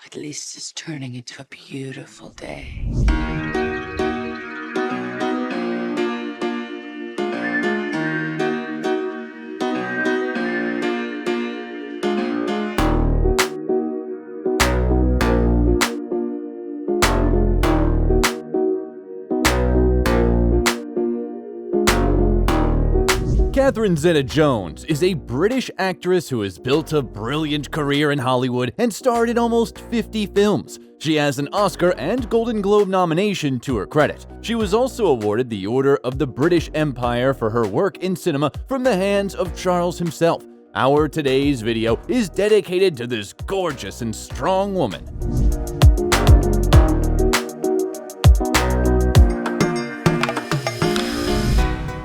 At least it's turning into a beautiful day. Catherine Zeta-Jones is a British actress who has built a brilliant career in Hollywood and starred in almost 50 films. She has an Oscar and Golden Globe nomination to her credit. She was also awarded the Order of the British Empire for her work in cinema from the hands of Charles himself. Our today's video is dedicated to this gorgeous and strong woman.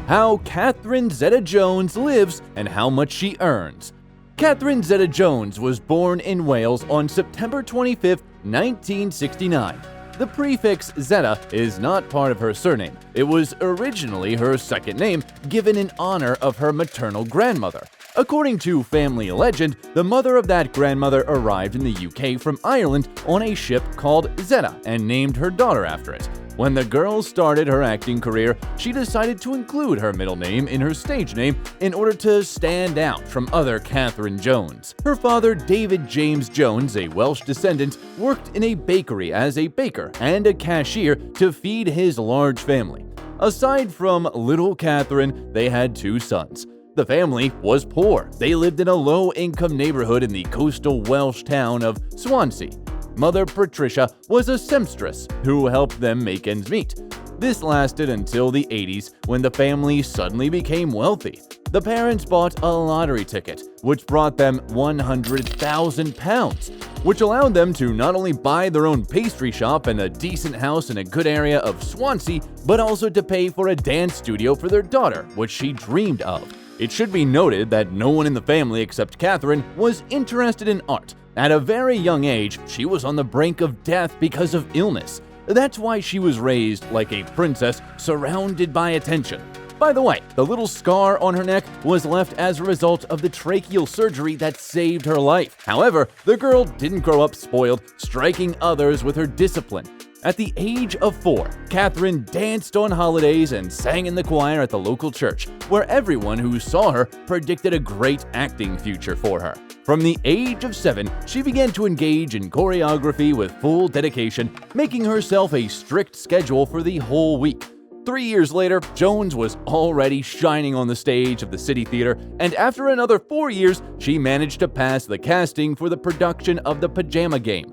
How Catherine Zeta-Jones lives and how much she earns. Catherine Zeta-Jones was born in Wales on September 25, 1969. The prefix Zeta is not part of her surname. It was originally her second name, given in honor of her maternal grandmother. According to family legend, the mother of that grandmother arrived in the UK from Ireland on a ship called Zeta and named her daughter after it. When the girl started her acting career, she decided to include her middle name in her stage name in order to stand out from other Catherine Jones. Her father, David James Jones, a Welsh descendant, worked in a bakery as a baker and a cashier to feed his large family. Aside from little Catherine, they had two sons. The family was poor. They lived in a low-income neighborhood in the coastal Welsh town of Swansea. Mother Patricia was a seamstress who helped them make ends meet. This lasted until the 80s when the family suddenly became wealthy. The parents bought a lottery ticket, which brought them £100,000, which allowed them to not only buy their own pastry shop and a decent house in a good area of Swansea, but also to pay for a dance studio for their daughter, which she dreamed of. It should be noted that no one in the family except Catherine was interested in art. At a very young age, she was on the brink of death because of illness. That's why she was raised like a princess, surrounded by attention. By the way, the little scar on her neck was left as a result of the tracheal surgery that saved her life. However, the girl didn't grow up spoiled, striking others with her discipline. At the age of 4, Catherine danced on holidays and sang in the choir at the local church, where everyone who saw her predicted a great acting future for her. From the age of 7, she began to engage in choreography with full dedication, making herself a strict schedule for the whole week. 3 years later, Jones was already shining on the stage of the City Theater, and after another 4 years, she managed to pass the casting for the production of The Pajama Game.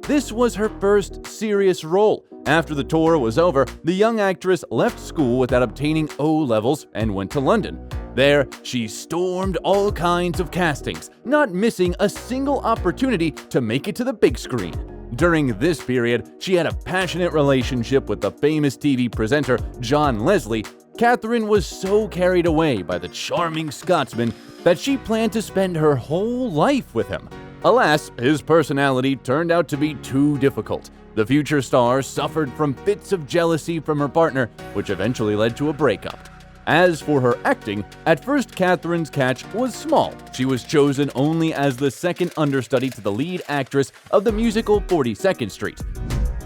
This was her first serious role. After the tour was over, the young actress left school without obtaining O-levels and went to London. There, she stormed all kinds of castings, not missing a single opportunity to make it to the big screen. During this period, she had a passionate relationship with the famous TV presenter John Leslie. Catherine was so carried away by the charming Scotsman that she planned to spend her whole life with him. Alas, his personality turned out to be too difficult. The future star suffered from fits of jealousy from her partner, which eventually led to a breakup. As for her acting, at first Catherine's catch was small. She was chosen only as the second understudy to the lead actress of the musical 42nd Street.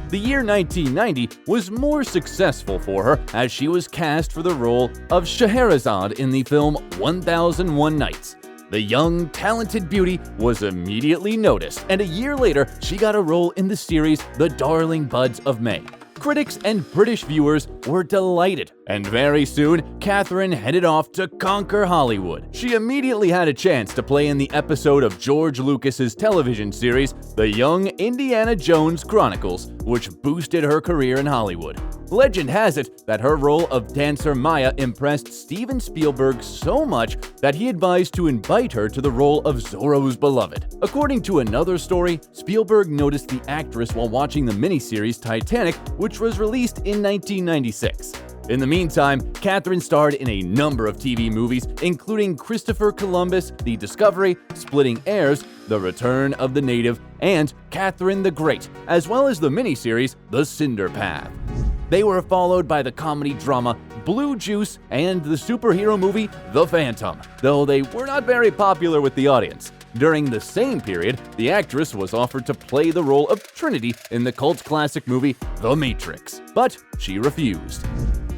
The year 1990 was more successful for her as she was cast for the role of Scheherazade in the film 1001 Nights. The young, talented beauty was immediately noticed, and a year later, she got a role in the series The Darling Buds of May. Critics and British viewers were delighted, and very soon, Catherine headed off to conquer Hollywood. She immediately had a chance to play in the episode of George Lucas's television series, The Young Indiana Jones Chronicles, which boosted her career in Hollywood. Legend has it that her role of dancer Maya impressed Steven Spielberg so much that he advised to invite her to the role of Zorro's beloved. According to another story, Spielberg noticed the actress while watching the miniseries Titanic, which was released in 1996. In the meantime, Catherine starred in a number of TV movies, including Christopher Columbus, The Discovery, Splitting Heirs, The Return of the Native, and Catherine the Great, as well as the miniseries The Cinder Path. They were followed by the comedy drama Blue Juice and the superhero movie The Phantom, though they were not very popular with the audience. During the same period, the actress was offered to play the role of Trinity in the cult classic movie The Matrix, but she refused.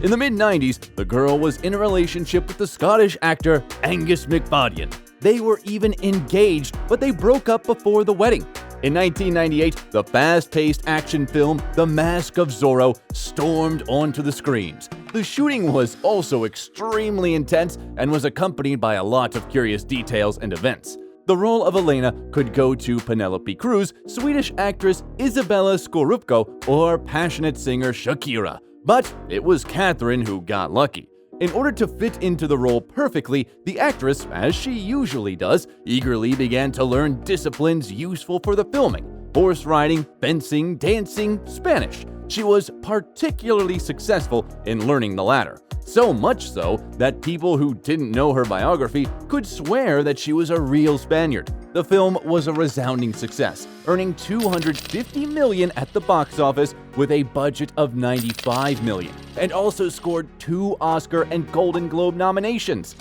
In the mid-90s, the girl was in a relationship with the Scottish actor Angus MacFadyen. They were even engaged, but they broke up before the wedding. In 1998, the fast-paced action film The Mask of Zorro stormed onto the screens. The shooting was also extremely intense and was accompanied by a lot of curious details and events. The role of Elena could go to Penelope Cruz, Swedish actress Isabella Scorupco, or passionate singer Shakira. But it was Catherine who got lucky. In order to fit into the role perfectly, the actress, as she usually does, eagerly began to learn disciplines useful for the filming: horse riding, fencing, dancing, Spanish. She was particularly successful in learning the latter. So much so that people who didn't know her biography could swear that she was a real Spaniard. The film was a resounding success, earning $250 million at the box office with a budget of $95 million, and also scored 2 Oscar and Golden Globe nominations.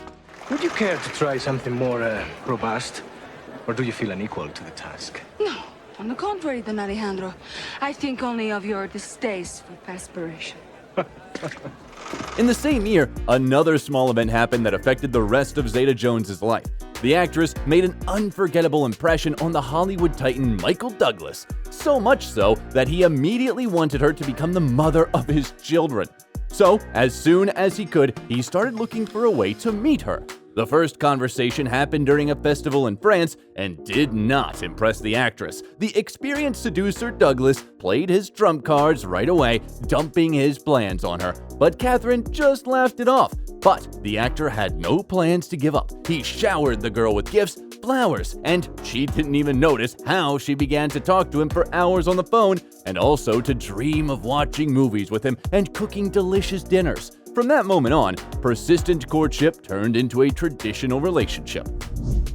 Would you care to try something more robust? Or do you feel unequal to the task? No, on the contrary, Don Alejandro. I think only of your distaste for perspiration. In the same year, another small event happened that affected the rest of Zeta-Jones' life. The actress made an unforgettable impression on the Hollywood titan Michael Douglas, so much so that he immediately wanted her to become the mother of his children. So, as soon as he could, he started looking for a way to meet her. The first conversation happened during a festival in France and did not impress the actress. The experienced seducer Douglas played his trump cards right away, dumping his plans on her, but Catherine just laughed it off. But the actor had no plans to give up. He showered the girl with gifts, flowers, and she didn't even notice how she began to talk to him for hours on the phone, and also to dream of watching movies with him and cooking delicious dinners. From that moment on, persistent courtship turned into a traditional relationship.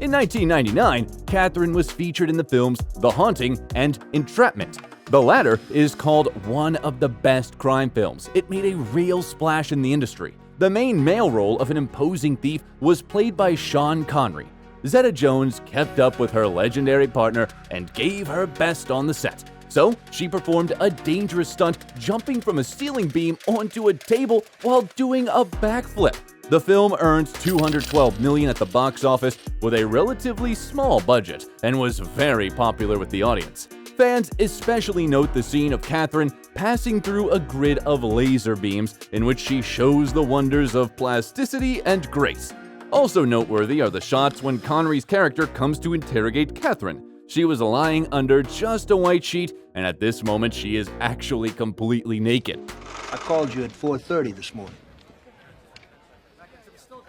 In 1999, Catherine was featured in the films The Haunting and Entrapment. The latter is called one of the best crime films. It made a real splash in the industry. The main male role of an imposing thief was played by Sean Connery. Zeta-Jones kept up with her legendary partner and gave her best on the set. So, she performed a dangerous stunt, jumping from a ceiling beam onto a table while doing a backflip. The film earned $212 million at the box office with a relatively small budget and was very popular with the audience. Fans especially note the scene of Catherine passing through a grid of laser beams in which she shows the wonders of plasticity and grace. Also noteworthy are the shots when Connery's character comes to interrogate Catherine. She was lying under just a white sheet, and at this moment she is actually completely naked. I called you at 4:30 this morning.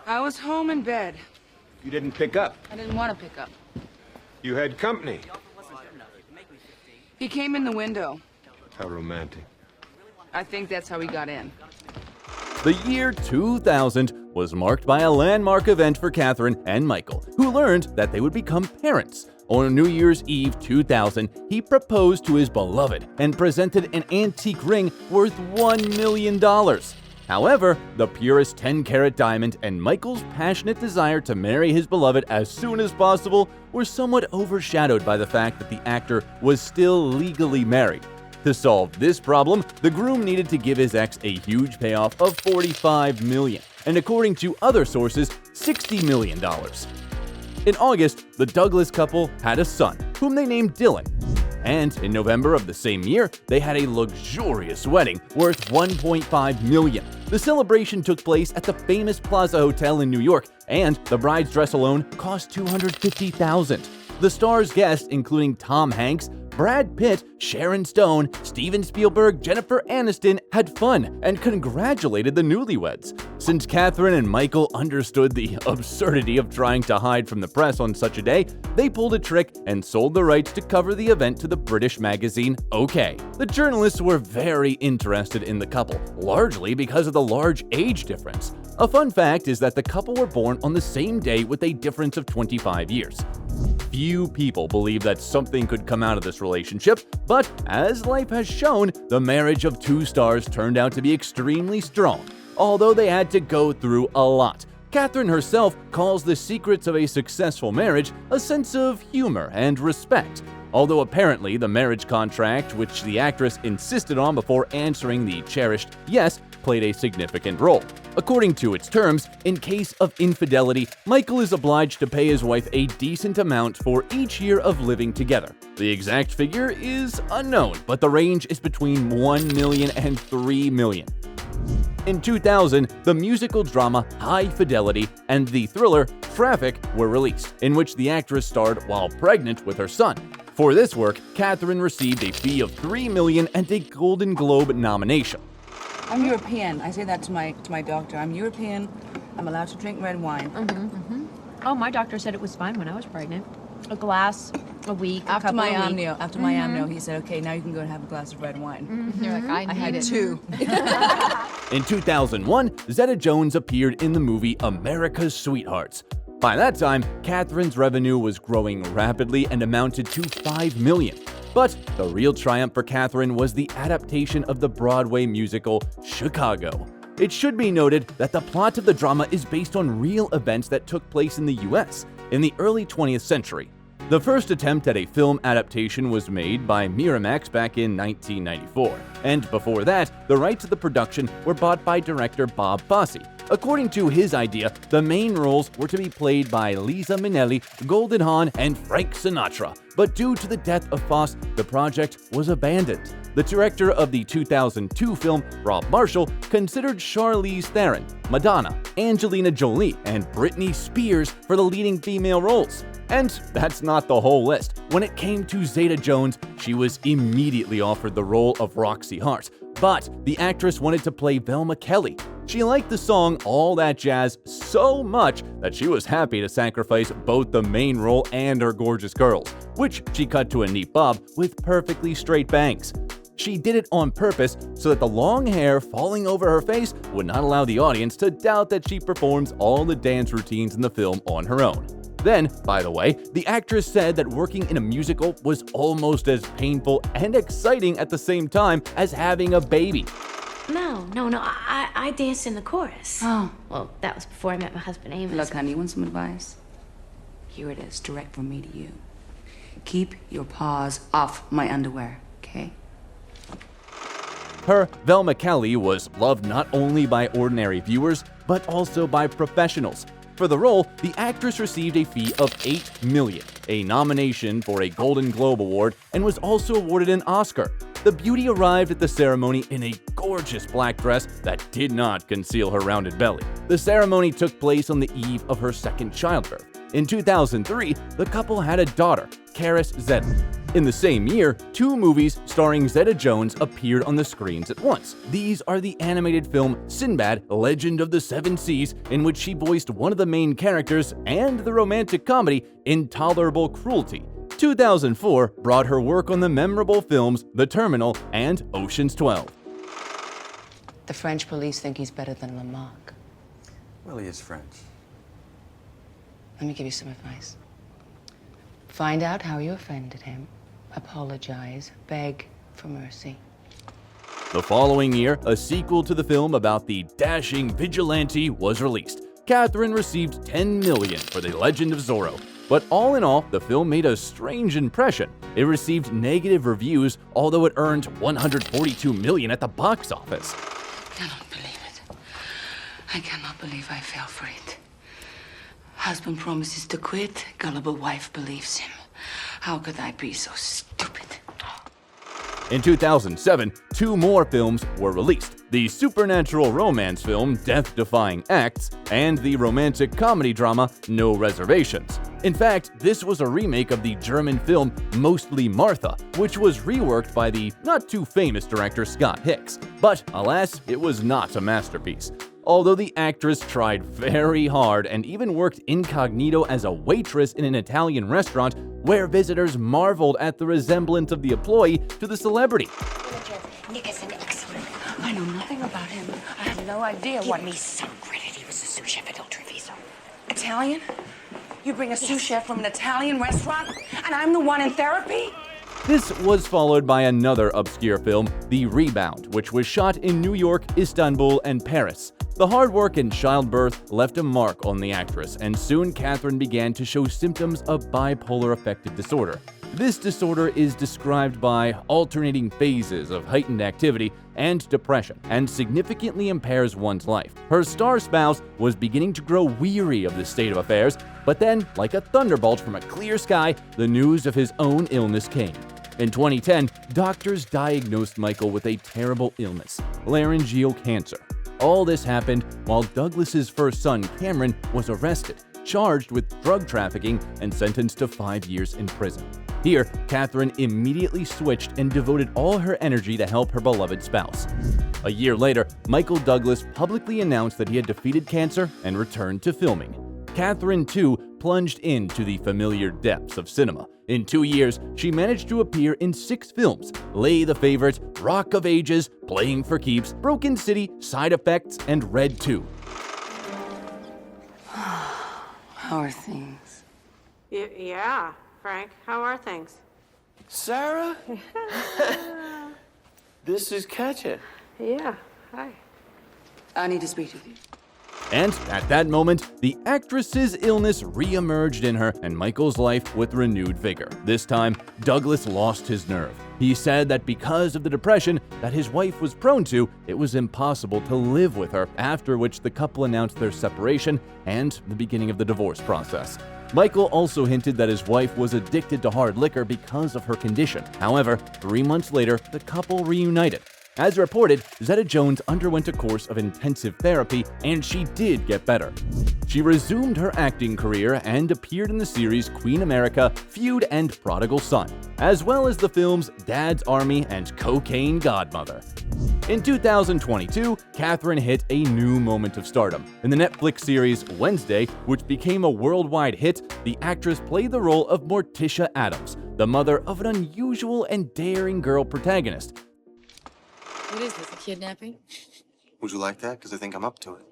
I was home in bed. You didn't pick up. I didn't want to pick up. You had company. He came in the window. How romantic. I think that's how he got in. The year 2000 was marked by a landmark event for Catherine and Michael, who learned that they would become parents. On New Year's Eve 2000, he proposed to his beloved and presented an antique ring worth $1 million. However, the purest 10-carat diamond and Michael's passionate desire to marry his beloved as soon as possible were somewhat overshadowed by the fact that the actor was still legally married. To solve this problem, the groom needed to give his ex a huge payoff of $45 million, and according to other sources, $60 million. In August, the Douglas couple had a son, whom they named Dylan. And in November of the same year, they had a luxurious wedding worth $1.5 million. The celebration took place at the famous Plaza Hotel in New York, and the bride's dress alone cost $250,000. The star's guests, including Tom Hanks, Brad Pitt, Sharon Stone, Steven Spielberg, Jennifer Aniston, had fun and congratulated the newlyweds. Since Catherine and Michael understood the absurdity of trying to hide from the press on such a day, they pulled a trick and sold the rights to cover the event to the British magazine OK. The journalists were very interested in the couple, largely because of the large age difference. A fun fact is that the couple were born on the same day with a difference of 25 years. Few people believe that something could come out of this relationship, but as life has shown, the marriage of two stars turned out to be extremely strong, although they had to go through a lot. Catherine herself calls the secrets of a successful marriage a sense of humor and respect, although apparently the marriage contract, which the actress insisted on before answering the cherished yes, played a significant role. According to its terms, in case of infidelity, Michael is obliged to pay his wife a decent amount for each year of living together. The exact figure is unknown, but the range is between $1 million and $3 million. In 2000, the musical drama High Fidelity and the thriller Traffic were released, in which the actress starred while pregnant with her son. For this work, Catherine received a fee of $3 million and a Golden Globe nomination. I'm European. I say that to my doctor. I'm European. I'm allowed to drink red wine. Oh, my doctor said it was fine when I was pregnant. A glass a week, After my a week. amnio, he said, okay, now you can go and have a glass of red wine. You're like, I had two. In 2001, Zeta-Jones appeared in the movie America's Sweethearts. By that time, Catherine's revenue was growing rapidly and amounted to $5 million. But the real triumph for Catherine was the adaptation of the Broadway musical Chicago. It should be noted that the plot of the drama is based on real events that took place in the US in the early 20th century. The first attempt at a film adaptation was made by Miramax back in 1994, and before that, the rights of the production were bought by director Bob Fosse. According to his idea, the main roles were to be played by Liza Minnelli, Goldie Hawn, and Frank Sinatra, but due to the death of Fosse, the project was abandoned. The director of the 2002 film, Rob Marshall, considered Charlize Theron, Madonna, Angelina Jolie, and Britney Spears for the leading female roles. And that's not the whole list. When it came to Zeta-Jones, she was immediately offered the role of Roxy Hart, but the actress wanted to play Velma Kelly. She liked the song All That Jazz so much that she was happy to sacrifice both the main role and her gorgeous curls, which she cut to a neat bob with perfectly straight bangs. She did it on purpose so that the long hair falling over her face would not allow the audience to doubt that she performs all the dance routines in the film on her own. Then, by the way, the actress said that working in a musical was almost as painful and exciting at the same time as having a baby. No. I danced in the chorus. Oh. Well, that was before I met my husband, Amos. Look, honey, you want some advice? Here it is, direct from me to you. Keep your paws off my underwear, okay? Her Velma Kelly was loved not only by ordinary viewers, but also by professionals. For the role, the actress received a fee of $8 million, a nomination for a Golden Globe Award, and was also awarded an Oscar. The beauty arrived at the ceremony in a gorgeous black dress that did not conceal her rounded belly. The ceremony took place on the eve of her second childbirth. In 2003, the couple had a daughter, Karis Zeta. In the same year, 2 movies starring Zeta-Jones appeared on the screens at once. These are the animated film Sinbad, Legend of the Seven Seas, in which she voiced one of the main characters, and the romantic comedy Intolerable Cruelty. 2004 brought her work on the memorable films The Terminal and Ocean's 12. The French police think he's better than Lamarck. Well, he is French. Let me give you some advice. Find out how you offended him. Apologize. Beg for mercy. The following year, a sequel to the film about the dashing vigilante was released. Catherine received $10 million for The Legend of Zorro. But all in all, the film made a strange impression. It received negative reviews, although it earned $142 million at the box office. I cannot believe it. I cannot believe I fell for it. Husband promises to quit, gullible wife believes him. How could I be so stupid? In 2007, 2 more films were released. The supernatural romance film Death Defying Acts and the romantic comedy drama No Reservations. In fact, this was a remake of the German film Mostly Martha, which was reworked by the not-too-famous director Scott Hicks. But alas, it was not a masterpiece. Although the actress tried very hard and even worked incognito as a waitress in an Italian restaurant where visitors marveled at the resemblance of the employee to the celebrity. Nick is an excellent. I know nothing about him. I had no idea what... Give me some credit. He was a sous chef at Il Treviso. Italian? You bring a sous chef from an Italian restaurant, and I'm the one in therapy? This was followed by another obscure film, The Rebound, which was shot in New York, Istanbul, and Paris. The hard work and childbirth left a mark on the actress, and soon Catherine began to show symptoms of bipolar affective disorder. This disorder is described by alternating phases of heightened activity and depression, and significantly impairs one's life. Her star spouse was beginning to grow weary of this state of affairs, but then, like a thunderbolt from a clear sky, the news of his own illness came. In 2010, doctors diagnosed Michael with a terrible illness, laryngeal cancer. All this happened while Douglas's first son, Cameron, was arrested, charged with drug trafficking, and sentenced to 5 years in prison. Here, Catherine immediately switched and devoted all her energy to help her beloved spouse. A year later, Michael Douglas publicly announced that he had defeated cancer and returned to filming. Catherine, too, plunged into the familiar depths of cinema. In 2 years, she managed to appear in 6 films: Lay the Favorite, Rock of Ages, Playing for Keeps, Broken City, Side Effects, and Red 2. How are things? Yeah, Frank, how are things? Sarah? This is Katya. Yeah, hi. I need to speak with you. And at that moment, the actress's illness re-emerged in her and Michael's life with renewed vigor. This time, Douglas lost his nerve. He said that because of the depression that his wife was prone to, it was impossible to live with her, after which the couple announced their separation and the beginning of the divorce process. Michael also hinted that his wife was addicted to hard liquor because of her condition. However, 3 months later, the couple reunited. As reported, Zeta-Jones underwent a course of intensive therapy, and she did get better. She resumed her acting career and appeared in the series Queen America, Feud, and Prodigal Son, as well as the films Dad's Army and Cocaine Godmother. In 2022, Catherine hit a new moment of stardom. In the Netflix series Wednesday, which became a worldwide hit, the actress played the role of Morticia Adams, the mother of an unusual and daring girl protagonist. What is this, a kidnapping? Would you like that? Because I think I'm up to it.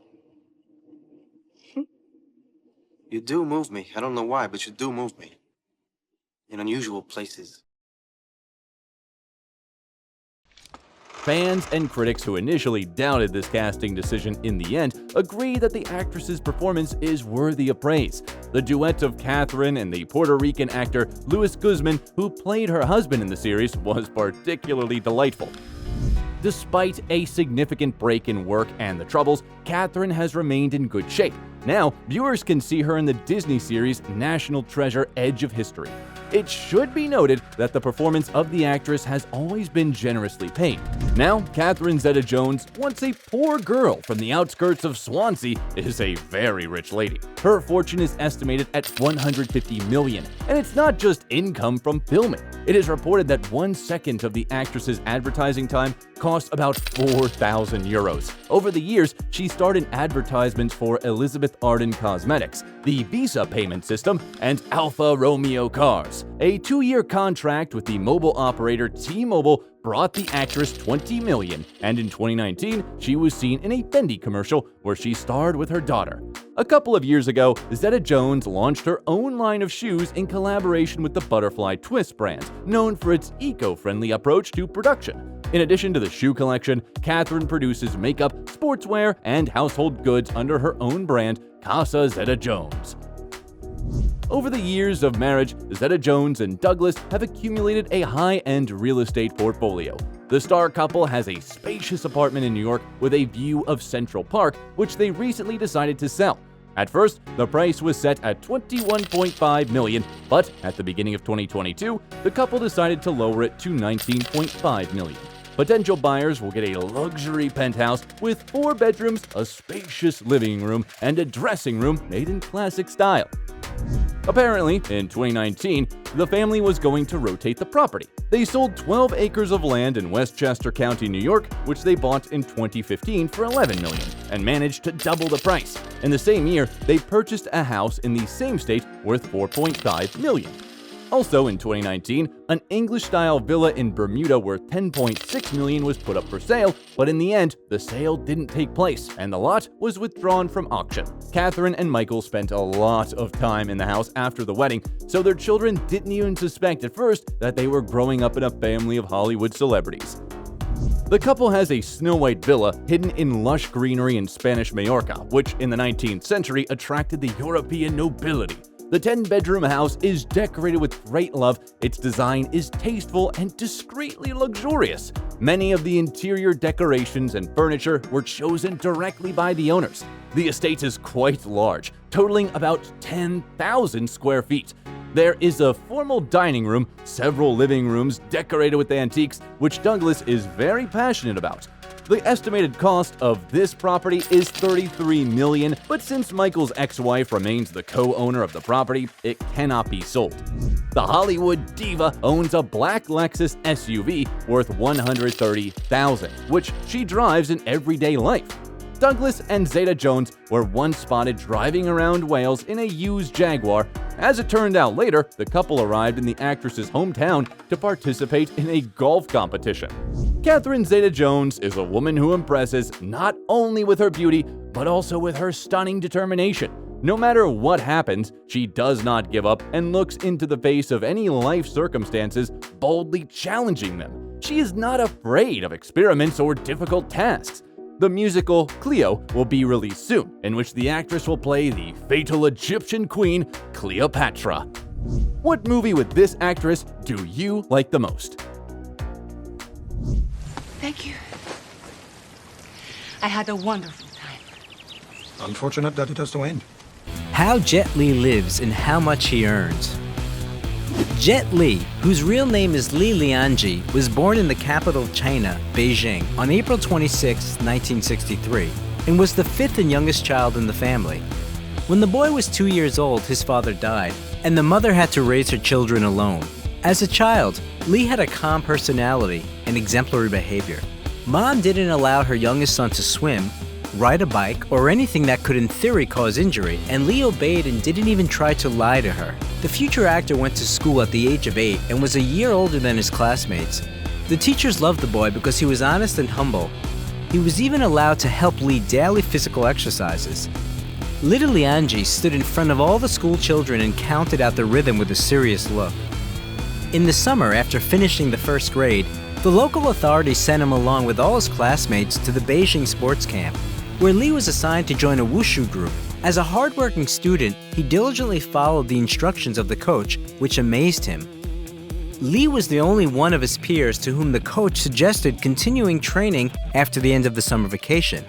You do move me. I don't know why, but you do move me. In unusual places. Fans and critics who initially doubted this casting decision in the end agree that the actress's performance is worthy of praise. The duet of Catherine and the Puerto Rican actor Luis Guzman, who played her husband in the series, was particularly delightful. Despite a significant break in work and the troubles, Catherine has remained in good shape. Now, viewers can see her in the Disney series National Treasure: Edge of History. It should be noted that the performance of the actress has always been generously paid. Now, Catherine Zeta-Jones, once a poor girl from the outskirts of Swansea, is a very rich lady. Her fortune is estimated at $150 million, and it's not just income from filming. It is reported that 1 second of the actress's advertising time costs about 4,000 euros. Over the years, she starred in advertisements for Elizabeth Arden Cosmetics, the Visa payment system, and Alfa Romeo cars. A 2-year contract with the mobile operator T-Mobile brought the actress $20 million, and in 2019, she was seen in a Fendi commercial where she starred with her daughter. A couple of years ago, Zeta-Jones launched her own line of shoes in collaboration with the Butterfly Twist brand, known for its eco-friendly approach to production. In addition to the shoe collection, Catherine produces makeup, sportswear, and household goods under her own brand, Casa Zeta-Jones. Over the years of marriage, Zeta-Jones and Douglas have accumulated a high-end real estate portfolio. The star couple has a spacious apartment in New York with a view of Central Park, which they recently decided to sell. At first, the price was set at $21.5 million, but at the beginning of 2022, the couple decided to lower it to $19.5 million. Potential buyers will get a luxury penthouse with 4 bedrooms, a spacious living room, and a dressing room made in classic style. Apparently, in 2019, the family was going to rotate the property. They sold 12 acres of land in Westchester County, New York, which they bought in 2015 for $11 million, and managed to double the price. In the same year, they purchased a house in the same state worth $4.5 million. Also in 2019, an English-style villa in Bermuda worth $10.6 million was put up for sale, but in the end, the sale didn't take place, and the lot was withdrawn from auction. Catherine and Michael spent a lot of time in the house after the wedding, so their children didn't even suspect at first that they were growing up in a family of Hollywood celebrities. The couple has a snow-white villa hidden in lush greenery in Spanish Majorca, which in the 19th century attracted the European nobility. The 10-bedroom house is decorated with great love, its design is tasteful and discreetly luxurious. Many of the interior decorations and furniture were chosen directly by the owners. The estate is quite large, totaling about 10,000 square feet. There is a formal dining room, several living rooms decorated with antiques, which Douglas is very passionate about. The estimated cost of this property is $33 million, but since Michael's ex-wife remains the co-owner of the property, it cannot be sold. The Hollywood diva owns a black Lexus SUV worth $130,000, which she drives in everyday life. Douglas and Zeta-Jones were once spotted driving around Wales in a used Jaguar. As it turned out later, the couple arrived in the actress's hometown to participate in a golf competition. Catherine Zeta-Jones is a woman who impresses not only with her beauty, but also with her stunning determination. No matter what happens, she does not give up and looks into the face of any life circumstances, boldly challenging them. She is not afraid of experiments or difficult tasks. The musical Cleo will be released soon, in which the actress will play the fatal Egyptian queen, Cleopatra. What movie with this actress do you like the most? Thank you. I had a wonderful time. Unfortunate that it has to end. How Jet Li lives and how much he earns. Jet Li, whose real name is Li Lianji, was born in the capital of China, Beijing, on April 26, 1963, and was the fifth and youngest child in the family. When the boy was 2 years old, his father died, and the mother had to raise her children alone. As a child, Li had a calm personality and exemplary behavior. Mom didn't allow her youngest son to swim, ride a bike, or anything that could in theory cause injury, and Li obeyed and didn't even try to lie to her. The future actor went to school at the age of 8 and was a year older than his classmates. The teachers loved the boy because he was honest and humble. He was even allowed to help lead daily physical exercises. Little Lianji stood in front of all the school children and counted out the rhythm with a serious look. In the summer, after finishing the first grade, the local authorities sent him along with all his classmates to the Beijing sports camp, where Li was assigned to join a wushu group. As a hardworking student, he diligently followed the instructions of the coach, which amazed him. Li was the only one of his peers to whom the coach suggested continuing training after the end of the summer vacation.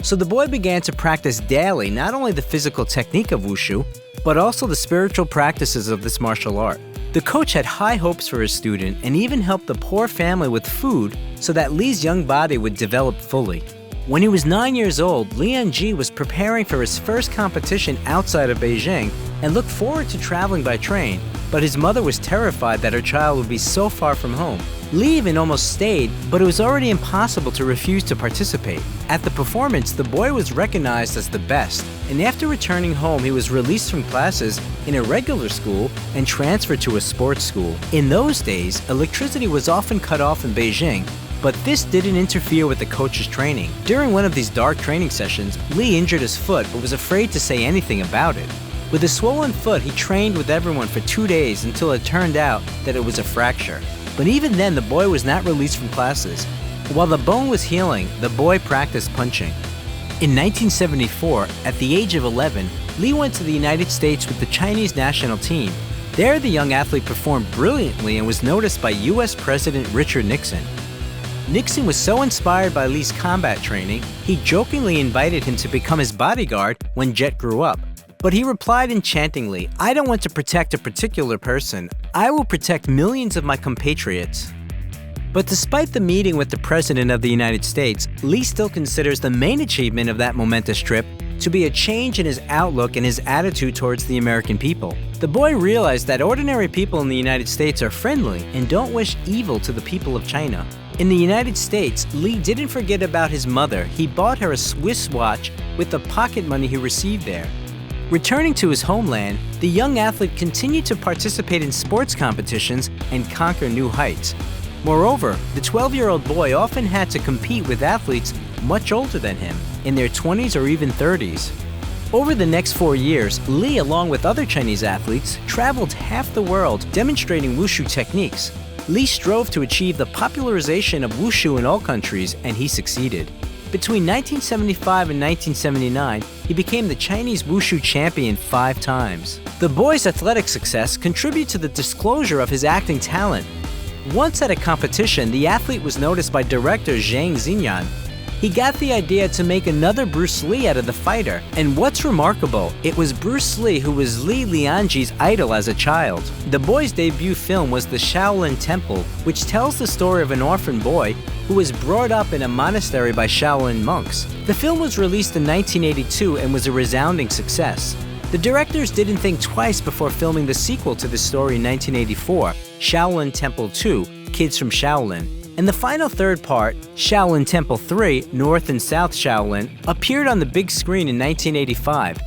So the boy began to practice daily not only the physical technique of wushu, but also the spiritual practices of this martial art. The coach had high hopes for his student and even helped the poor family with food so that Li's young body would develop fully. When he was 9 years old, Lianji was preparing for his first competition outside of Beijing and looked forward to traveling by train, but his mother was terrified that her child would be so far from home. Li even almost stayed, but it was already impossible to refuse to participate. At the performance, the boy was recognized as the best, and after returning home, he was released from classes in a regular school and transferred to a sports school. In those days, electricity was often cut off in Beijing, but this didn't interfere with the coach's training. During one of these dark training sessions, Li injured his foot but was afraid to say anything about it. With a swollen foot, he trained with everyone for 2 days until it turned out that it was a fracture. But even then, the boy was not released from classes. While the bone was healing, the boy practiced punching. In 1974, at the age of 11, Li went to the United States with the Chinese national team. There, the young athlete performed brilliantly and was noticed by U.S. President Richard Nixon. Nixon was so inspired by Li's combat training, he jokingly invited him to become his bodyguard when Jet grew up. But he replied enchantingly, "I don't want to protect a particular person. I will protect millions of my compatriots." But despite the meeting with the President of the United States, Li still considers the main achievement of that momentous trip to be a change in his outlook and his attitude towards the American people. The boy realized that ordinary people in the United States are friendly and don't wish evil to the people of China. In the United States, Li didn't forget about his mother. He bought her a Swiss watch with the pocket money he received there. Returning to his homeland, the young athlete continued to participate in sports competitions and conquer new heights. Moreover, the 12-year-old boy often had to compete with athletes much older than him, in their 20s or even 30s. Over the next 4 years, Li, along with other Chinese athletes, traveled half the world demonstrating wushu techniques. Lee strove to achieve the popularization of wushu in all countries, and he succeeded. Between 1975 and 1979, he became the Chinese wushu champion 5 times. The boy's athletic success contributed to the disclosure of his acting talent. Once at a competition, the athlete was noticed by director Zhang Xinyan. He got the idea to make another Bruce Lee out of the fighter, and what's remarkable, it was Bruce Lee who was Li Lianji's idol as a child. The boy's debut film was The Shaolin Temple, which tells the story of an orphan boy who was brought up in a monastery by Shaolin monks. The film was released in 1982 and was a resounding success. The directors didn't think twice before filming the sequel to the story in 1984, Shaolin Temple 2, Kids from Shaolin. And the final third part, Shaolin Temple 3, North and South Shaolin, appeared on the big screen in 1985.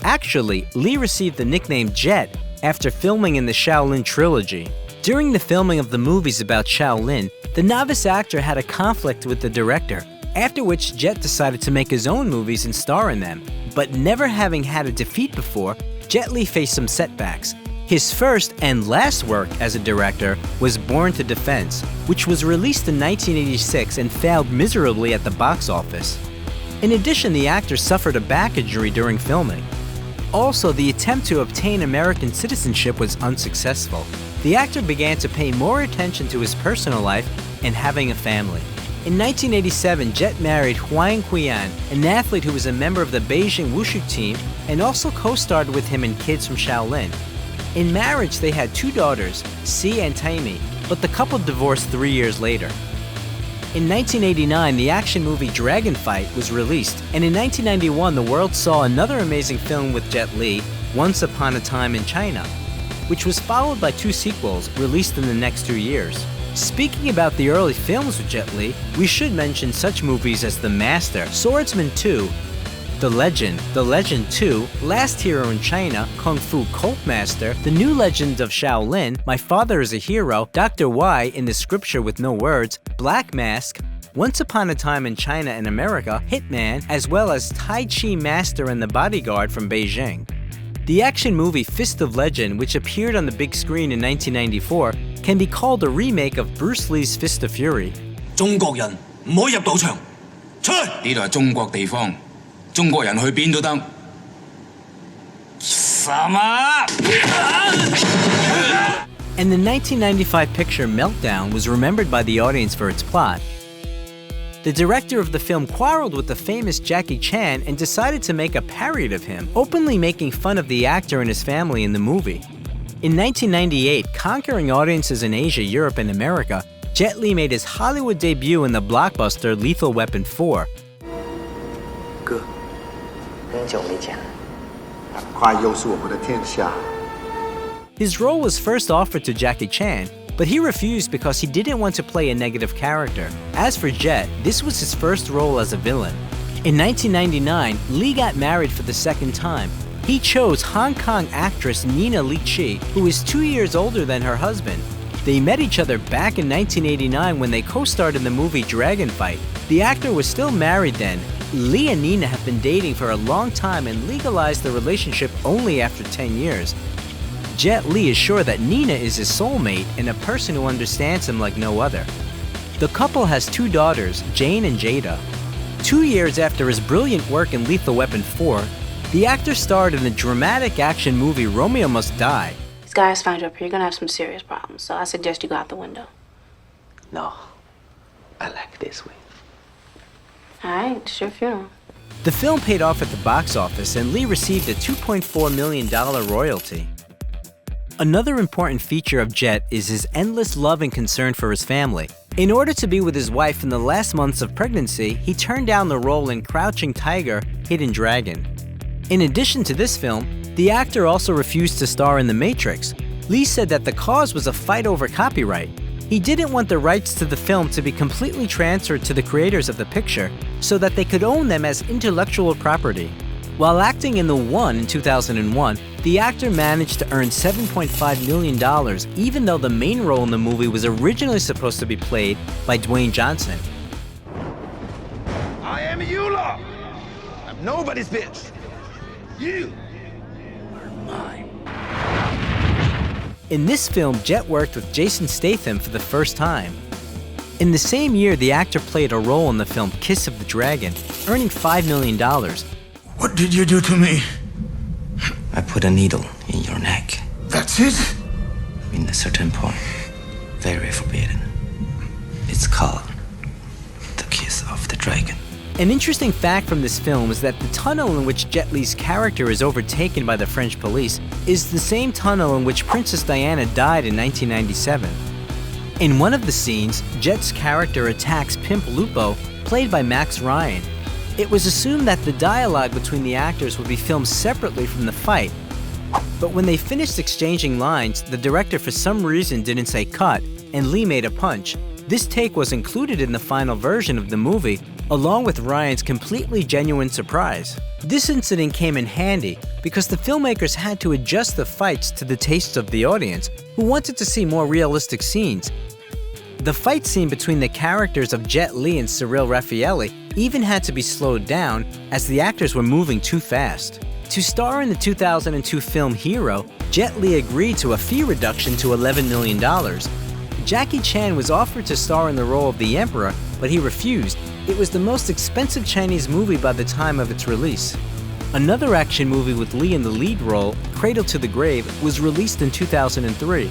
Actually, Lee received the nickname Jet after filming in the Shaolin trilogy. During the filming of the movies about Shaolin, the novice actor had a conflict with the director, after which Jet decided to make his own movies and star in them. But never having had a defeat before, Jet Li faced some setbacks. His first and last work as a director was Born to Defense, which was released in 1986 and failed miserably at the box office. In addition, the actor suffered a back injury during filming. Also, the attempt to obtain American citizenship was unsuccessful. The actor began to pay more attention to his personal life and having a family. In 1987, Jet married Huang Qian, an athlete who was a member of the Beijing Wushu team and also co-starred with him in Kids from Shaolin. In marriage, they had 2 daughters, Si and Taimi, but the couple divorced 3 years later. In 1989, the action movie Dragon Fight was released, and in 1991, the world saw another amazing film with Jet Li, Once Upon a Time in China, which was followed by 2 sequels released in the next 2 years. Speaking about the early films with Jet Li, we should mention such movies as The Master, Swordsman 2, The Legend 2, Last Hero in China, Kung Fu Cult Master, The New Legend of Shaolin, My Father is a Hero, Dr. Y in the Scripture with No Words, Black Mask, Once Upon a Time in China and America, Hitman, as well as Tai Chi Master and the Bodyguard from Beijing. The action movie Fist of Legend, which appeared on the big screen in 1994, can be called a remake of Bruce Lee's Fist of Fury. 中國人唔可以入賭場，出去！呢度係中國地方。中國人去邊都得。And the 1995 picture Meltdown was remembered by the audience for its plot. The director of the film quarreled with the famous Jackie Chan and decided to make a parody of him, openly making fun of the actor and his family in the movie. In 1998, conquering audiences in Asia, Europe, and America, Jet Li made his Hollywood debut in the blockbuster Lethal Weapon 4. 哥，很久没见了。快又是我们的天下。 His role was first offered to Jackie Chan, but he refused because he didn't want to play a negative character. As for Jet, this was his first role as a villain. In 1999, Lee got married for the second time. He chose Hong Kong actress Nina Li Chi, who is 2 years older than her husband. They met each other back in 1989 when they co-starred in the movie Dragon Fight. The actor was still married then. Lee and Nina have been dating for a long time and legalized the relationship only after 10 years. Jet Li is sure that Nina is his soulmate and a person who understands him like no other. The couple has 2 daughters, Jane and Jada. 2 years after his brilliant work in Lethal Weapon 4, the actor starred in the dramatic action movie Romeo Must Die. These guys find you up here, you're gonna have some serious problems, so I suggest you go out the window. No, I like it this way. All right, it's your funeral. The film paid off at the box office, and Lee received a $2.4 million royalty. Another important feature of Jet is his endless love and concern for his family. In order to be with his wife in the last months of pregnancy, he turned down the role in Crouching Tiger, Hidden Dragon. In addition to this film, the actor also refused to star in The Matrix. Lee said that the cause was a fight over copyright. He didn't want the rights to the film to be completely transferred to the creators of the picture so that they could own them as intellectual property. While acting in The One in 2001, the actor managed to earn $7.5 million, even though the main role in the movie was originally supposed to be played by Dwayne Johnson. I am Eula. I'm nobody's bitch. You are mine. In this film, Jet worked with Jason Statham for the first time. In the same year, the actor played a role in the film Kiss of the Dragon, earning $5 million. What did you do to me? I put a needle in your neck. That's it? In a certain point. Very forbidden. It's called the Kiss of the Dragon. An interesting fact from this film is that the tunnel in which Jet Li's character is overtaken by the French police is the same tunnel in which Princess Diana died in 1997. In one of the scenes, Jet's character attacks Pimp Lupo, played by Max Ryan. It was assumed that the dialogue between the actors would be filmed separately from the fight, but when they finished exchanging lines, the director for some reason didn't say cut, and Lee made a punch. This take was included in the final version of the movie, along with Ryan's completely genuine surprise. This incident came in handy because the filmmakers had to adjust the fights to the tastes of the audience, who wanted to see more realistic scenes. The fight scene between the characters of Jet Li and Cyril Raffaelli even had to be slowed down as the actors were moving too fast. To star in the 2002 film Hero, Jet Li agreed to a fee reduction to $11 million. Jackie Chan was offered to star in the role of the Emperor, but he refused. It was the most expensive Chinese movie by the time of its release. Another action movie with Lee in the lead role, Cradle to the Grave, was released in 2003.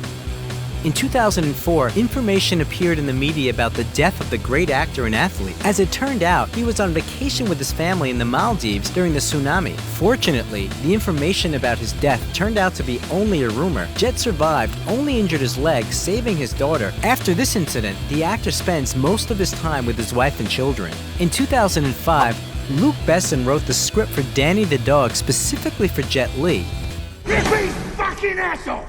In 2004, information appeared in the media about the death of the great actor and athlete. As it turned out, he was on vacation with his family in the Maldives during the tsunami. Fortunately, the information about his death turned out to be only a rumor. Jet survived, only injured his leg, saving his daughter. After this incident, the actor spends most of his time with his wife and children. In 2005, Luc Besson wrote the script for Danny the Dog specifically for Jet Li. You big fucking asshole!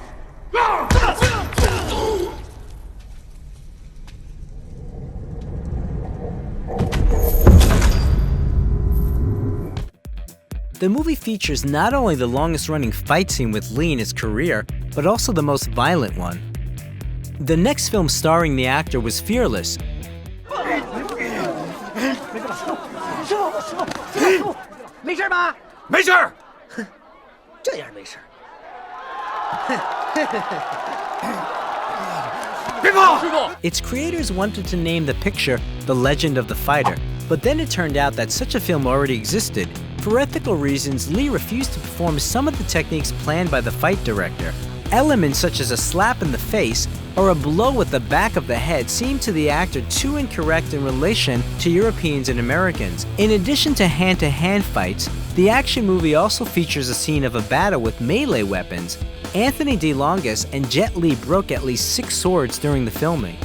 The movie features not only the longest-running fight scene with Lee in his career, but also the most violent one. The next film starring the actor was Fearless. 没事吧？没事。这样没事。别跑！师傅。 Its creators wanted to name the picture The Legend of the Fighter, but then it turned out that such a film already existed. For ethical reasons, Lee refused to perform some of the techniques planned by the fight director. Elements such as a slap in the face or a blow with the back of the head seemed to the actor too incorrect in relation to Europeans and Americans. In addition to hand-to-hand fights, the action movie also features a scene of a battle with melee weapons. Anthony DeLongis and Jet Li broke at least 6 swords during the filming.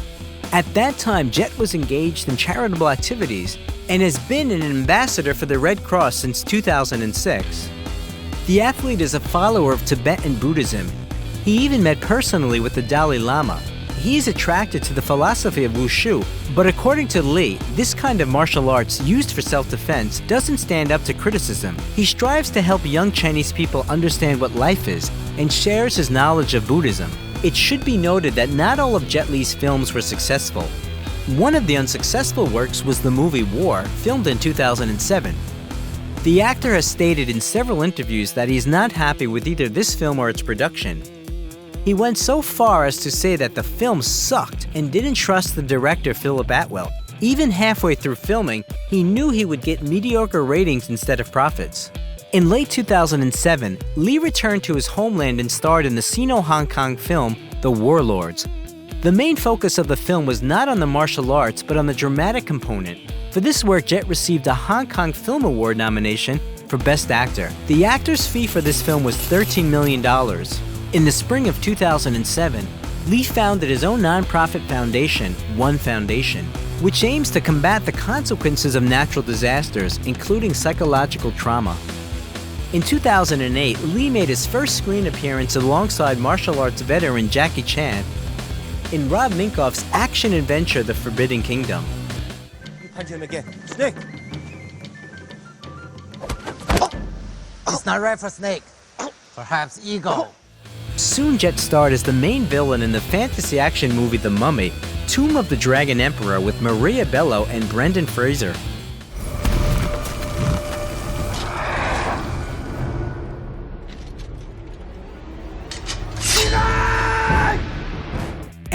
At that time, Jet was engaged in charitable activities and has been an ambassador for the Red Cross since 2006. The athlete is a follower of Tibetan Buddhism. He even met personally with the Dalai Lama. He is attracted to the philosophy of Wushu, but according to Lee, this kind of martial arts used for self-defense doesn't stand up to criticism. He strives to help young Chinese people understand what life is and shares his knowledge of Buddhism. It should be noted that not all of Jet Li's films were successful. One of the unsuccessful works was the movie War, filmed in 2007. The actor has stated in several interviews that he is not happy with either this film or its production. He went so far as to say that the film sucked and didn't trust the director Philip Atwell. Even halfway through filming, he knew he would get mediocre ratings instead of profits. In late 2007, Lee returned to his homeland and starred in the Sino-Hong Kong film The Warlords. The main focus of the film was not on the martial arts but on the dramatic component. For this work, Jet received a Hong Kong Film Award nomination for Best Actor. The actor's fee for this film was $13 million. In the spring of 2007, Lee founded his own nonprofit foundation, One Foundation, which aims to combat the consequences of natural disasters, including psychological trauma. In 2008, Lee made his first screen appearance alongside martial arts veteran Jackie Chan in Rob Minkoff's action-adventure The Forbidden Kingdom. You punch him again. Snake! Oh. It's not right for snake. Perhaps eagle. Soon Jet starred as the main villain in the fantasy action movie The Mummy, Tomb of the Dragon Emperor with Maria Bello and Brendan Fraser.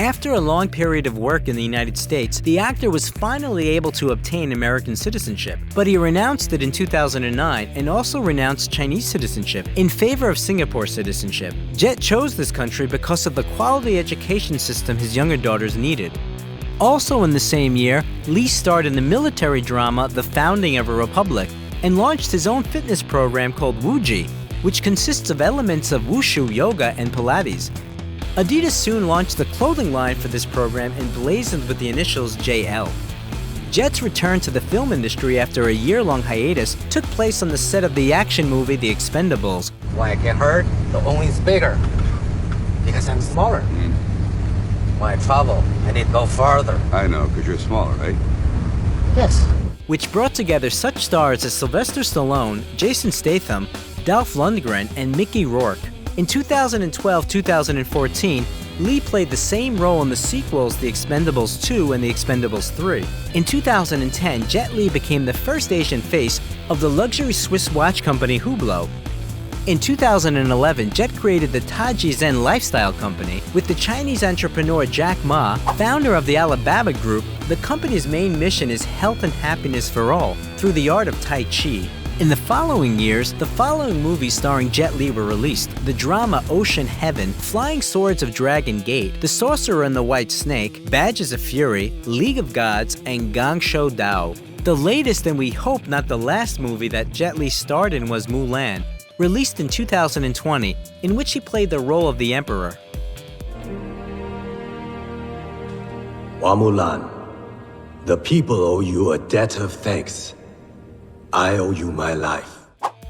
After a long period of work in the United States, the actor was finally able to obtain American citizenship, but he renounced it in 2009 and also renounced Chinese citizenship in favor of Singapore citizenship. Jet chose this country because of the quality education system his younger daughters needed. Also in the same year, Lee starred in the military drama The Founding of a Republic and launched his own fitness program called Wuji, which consists of elements of wushu, yoga, and Pilates. Adidas soon launched the clothing line for this program emblazoned with the initials JL. Jet's return to the film industry after a year-long hiatus took place on the set of the action movie The Expendables. When I get hurt, the only is bigger. Because I'm smaller. When I travel, I need to go farther. I know, because you're smaller, right? Yes. Which brought together such stars as Sylvester Stallone, Jason Statham, Dolph Lundgren, and Mickey Rourke. In 2012-2014, Lee played the same role in the sequels The Expendables 2 and The Expendables 3. In 2010, Jet Li became the first Asian face of the luxury Swiss watch company Hublot. In 2011, Jet created the Taji Zen lifestyle company with the Chinese entrepreneur Jack Ma, founder of the Alibaba Group. The company's main mission is health and happiness for all through the art of Tai Chi. In the following years, the following movies starring Jet Li were released: the drama Ocean Heaven, Flying Swords of Dragon Gate, The Sorcerer and the White Snake, Badges of Fury, League of Gods, and Gang Shou Dao. The latest and we hope not the last movie that Jet Li starred in was Mulan, released in 2020, in which he played the role of the Emperor. Hua Mulan, the people owe you a debt of thanks. I owe you my life.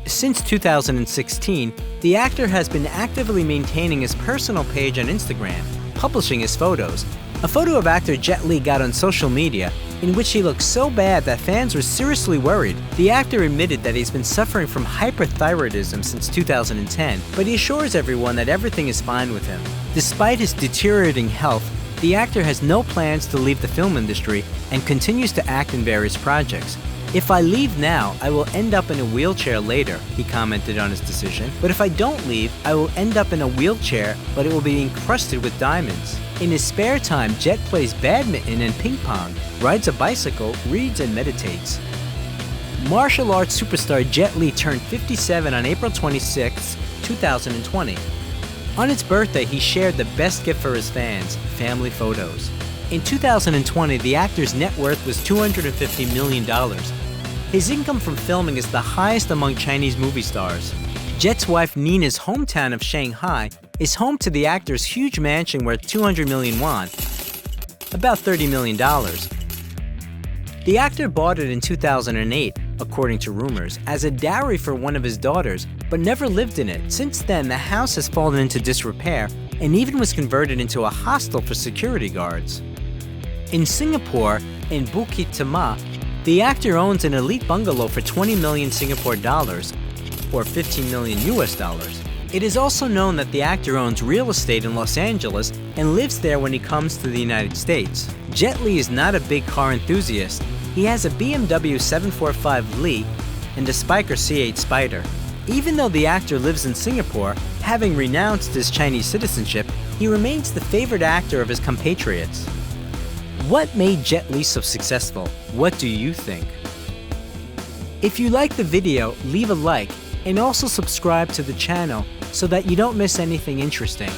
Since 2016, the actor has been actively maintaining his personal page on Instagram, publishing his photos. A photo of actor Jet Li got on social media in which he looked so bad that fans were seriously worried. The actor admitted that he's been suffering from hyperthyroidism since 2010, but he assures everyone that everything is fine with him. Despite his deteriorating health, the actor has no plans to leave the film industry and continues to act in various projects. "If I leave now, I will end up in a wheelchair later," he commented on his decision. "But if I don't leave, I will end up in a wheelchair, but it will be encrusted with diamonds." In his spare time, Jet plays badminton and ping pong, rides a bicycle, reads, and meditates. Martial arts superstar Jet Li turned 57 on April 26, 2020. On his birthday, he shared the best gift for his fans: family photos. In 2020, the actor's net worth was $250 million. His income from filming is the highest among Chinese movie stars. Jet's wife Nina's hometown of Shanghai is home to the actor's huge mansion worth 200 million won, about $30 million. The actor bought it in 2008, according to rumors, as a dowry for one of his daughters, but never lived in it. Since then, the house has fallen into disrepair and even was converted into a hostel for security guards. In Singapore, in Bukit Timah, the actor owns an elite bungalow for 20 million Singapore dollars, or 15 million US dollars. It is also known that the actor owns real estate in Los Angeles and lives there when he comes to the United States. Jet Li is not a big car enthusiast. He has a BMW 745 Li and a Spyker C8 Spider. Even though the actor lives in Singapore, having renounced his Chinese citizenship, he remains the favorite actor of his compatriots. What made Jet Li so successful? What do you think? If you like the video, leave a like and also subscribe to the channel so that you don't miss anything interesting.